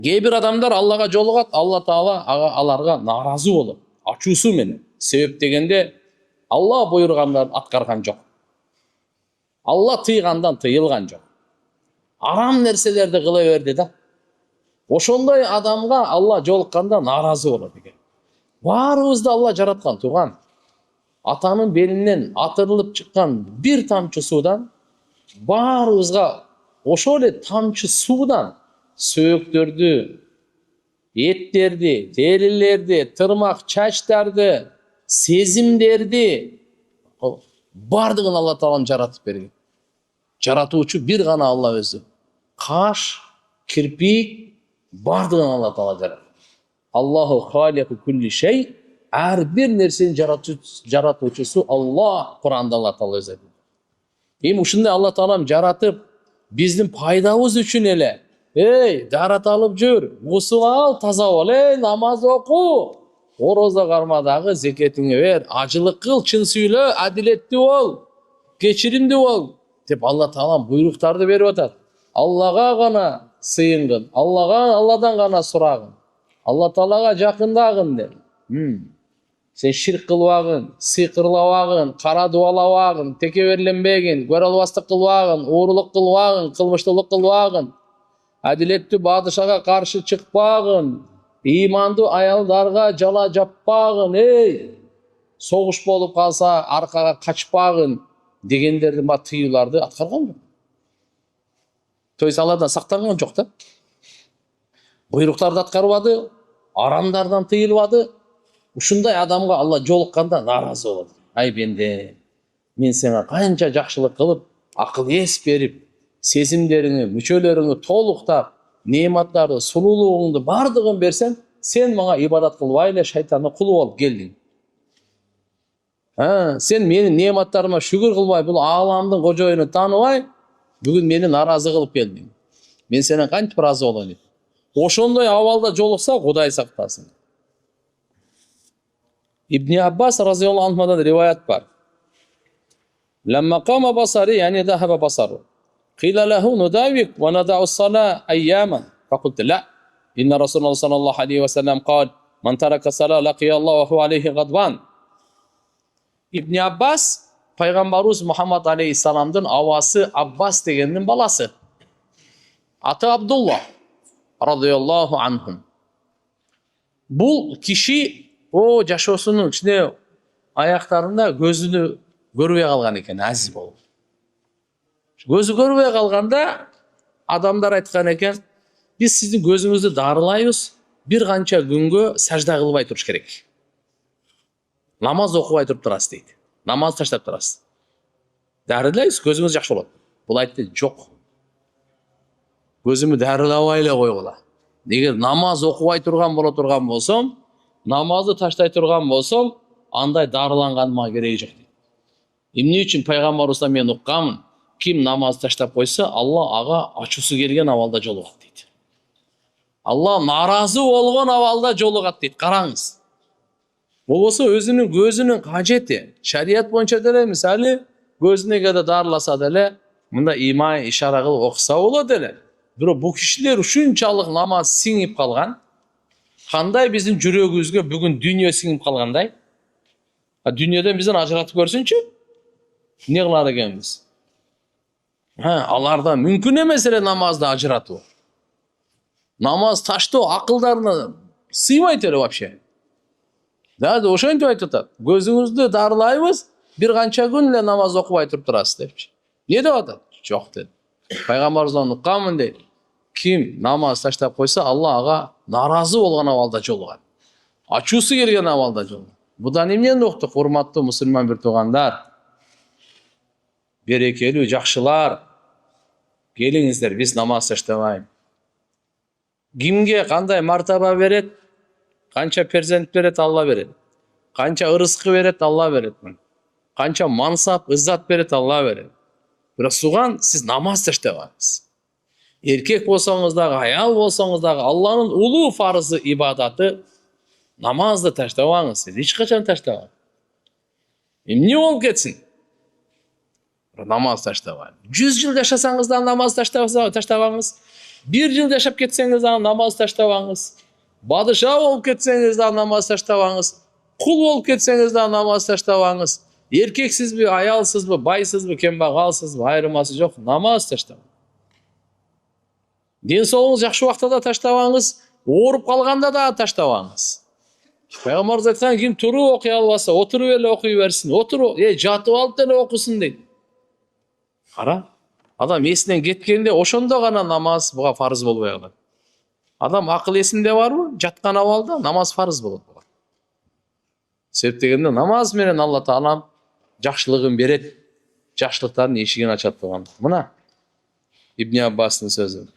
Кээ бир адамдар Аллага жолугат, Алла Таала аларга наразы болот. Ачуусу менен. Себеп дегенде Алла буйругандарды аткарган жок. Алла тыйгандан тыйылган жок. Арам нерселерди кыла берди да. Ошондой адамга Алла жолукканда наразы болот экен. Баарыбызды Алла жараткан туган. Атанын белинен атырылып чыккан бир тамчы суудан баарыбызга ошол эле тамчы суудан сөөктөрдү, эттерди, терилерди, тырмак чачтарды, сезимдерди бардыгын Алла Таалам жаратып берген. Жаратуучу бир гана Алла өзү. Каш, кирпик бардыгын Алла Таала жаратты. Аллаху халику кулли шей, ар бир нерсени жаратуучусу Алла. Куранда Алла Таала өзү. Эми ушундай Алла Таалам жаратып, биздин пайдабыз үчүн эле дарат алып жүр, гусул ал, таза бол, намаз оку, орозо карма дагы, зекетиңи бер, ажылык кыл, чын сүйлө, адилеттүү бол, кечиримдүү бол деп Алла Таалам буйруктарды берип атат. Аллага гана сыйынгын, Алладан гана сурагын, Алла Таалага жакындагын деп. Сен ширк кылбагын, сыйкырлабагын, кара дубалабагын, текеберленбегин, көрө албастык кылбагын, уурулук кылбагын, кылмыштуулук кылбагын, адилеттүү бадышага каршы чыкпагын, ыймандуу аялдарга жала жаппагын, согуш болуп калса аркага качпагын дегендердин баары тыюуларды аткарган жок. То есть Алладан сактанган жок да. Буйруктарды аткарбады, арамдардан тыйылбады. Ушундай адамга Алла жолукканда наразы болот. Ай бенде, мен сага канча жакшылык кылып, акыл эс берип, сезимдериңи, мүчөлөрүңү толуктап, неематтарды, сулуулугуңду бардыгын берсем, сен мага ибадат кылбай эле шайтандын кулу болуп келдиң. Сен менин неематтарыма шүгүр кылбай, бул ааламдын кожоюну тааныбай, бүгүн мени наразы кылып келдиң. Мен сенен кантип ыраазы болоюн? Ошондой абалда жолукса, Кудай сактасын. Ибн Аббас разияллаху анхудан риваят бар. Ламма кама басари, яни захаба басару. Кила лаху нудавик ва надау ссала айяма. Факулту ла. Инна Расулуллах саллаллаху алейхи ва саллям кал: "Ман тарака ссала лакия Аллаху ва алейхи гадбан." Ибн Аббас пайгамбарыбыз Мухаммад алейхиссаламдын абасы Аббас дегендин баласы. Аты Абдулла радияллаху анхум. Бул киши жашоосунун ичинде аяктарында көзүнү көрбөй калган экен, азиз болуп. Көзү көрбөй калганда адамдар айткан экен, биз сиздин көзүңүздү дарылайбыз, бир канча күнгө сажда кылбай туруш керек. Намаз окубай туруп турасыз дейт. Намаз таштап турасыз. Дарылайбыз, көзүңүз жакшы болот. Бул айтты, жок. Көзүмү дарылабай эле койгула. Эгер намаз окубай турган боло турган болсом, намазды таштай турган болсом, андай дарыланганыма кереги жок дейт. Эмне үчүн пайгамбарыбыздан мен укканмын, ким намаз таштап койсо, Алла ага ачуусу келген абалда жолугат дейт. Алла наразы болгон абалда жолугат дейт. Караңыз. Болбосо өзүнүн көзүнүн кажети, шарият боюнча деле мисалы көзүнө кеде дарыласа деле, мында имай ишара кылып окуса болот эле. Бирок бул кишилер ушунчалык намаз сиңип калган. Кандай биздин жүрөгүбүзгө бүгүн дүйнө сиңип калгандай? Дүйнөдөн бизден ажыратып көрсүнчү? Эмне кылар экенбиз? Аларда мүмкүн эмес эле намазды ажыратуу. Намаз таштоо акылдарына сыйбайт эле вообще. Да, ошентип айтып атат. Көзүңүздү дарылайбыз, бир канча күн эле намаз окубай туруп турасыз депчи. Эмне деп атат? Жок деди. Пайгамбарыбыздан укканмын дейт. Ким намаз таштап койсо, Алла ага наразы болгон абалда жолугат. Ачуусу келген абалда жолугат. Будан эмнени уктук, урматтуу мусулман бир туугандар? Берекелүү жакшылар, келиңиздер, биз намаз таштабайбыз. Кимге кандай мартаба берет? Канча перзент берет, Алла берет. Канча ырыскы берет, Алла берет. Канча мансап, ыззат берет, Алла берет. Бирок суган, сиз намаз таштабайсыз. Эркек болсоңуз дагы, аял болсоңуз дагы, Алланын улуу фарызы ибадаты намазды таштабаңыз. Сиз эч качан таштабаңыз. Эмне болуп кетсин? Намаз таштабайбыз. 100 жыл жашасаңыз да намаз таштабаңыз. 1 жыл жашап кетсеңиз дагы намаз таштабаңыз. Падыша болуп кетсеңиз дагы намаз таштабаңыз. Кул болуп кетсеңиз дагы намаз таштабаңыз. Эркексизби, аялсызбы, байсызбы, кембагалсызбы, айырмасы жок, намаз таштабаңыз. Ден соолугуңуз жакшы убакта да таштабаңыз, ооруп калганда да таштабаңыз. Пайгамбарыбыз айткан, ким туруп окуй албаса, отуруп эле окуй берсин. Отуруп, жатып алып деле окусун дейт. Кара, адам эсинен кеткенде ошондо гана намаз буга фарыз болбой калат. Адам акыл эсинде барбы? Жаткан абалда намаз фарыз болот буга. Себеп дегенде намаз менен Алла Таалам жакшылыгын берет, жакшылыктардын эшигин ачат болгон. Мына Ибн Аббастын сөзү.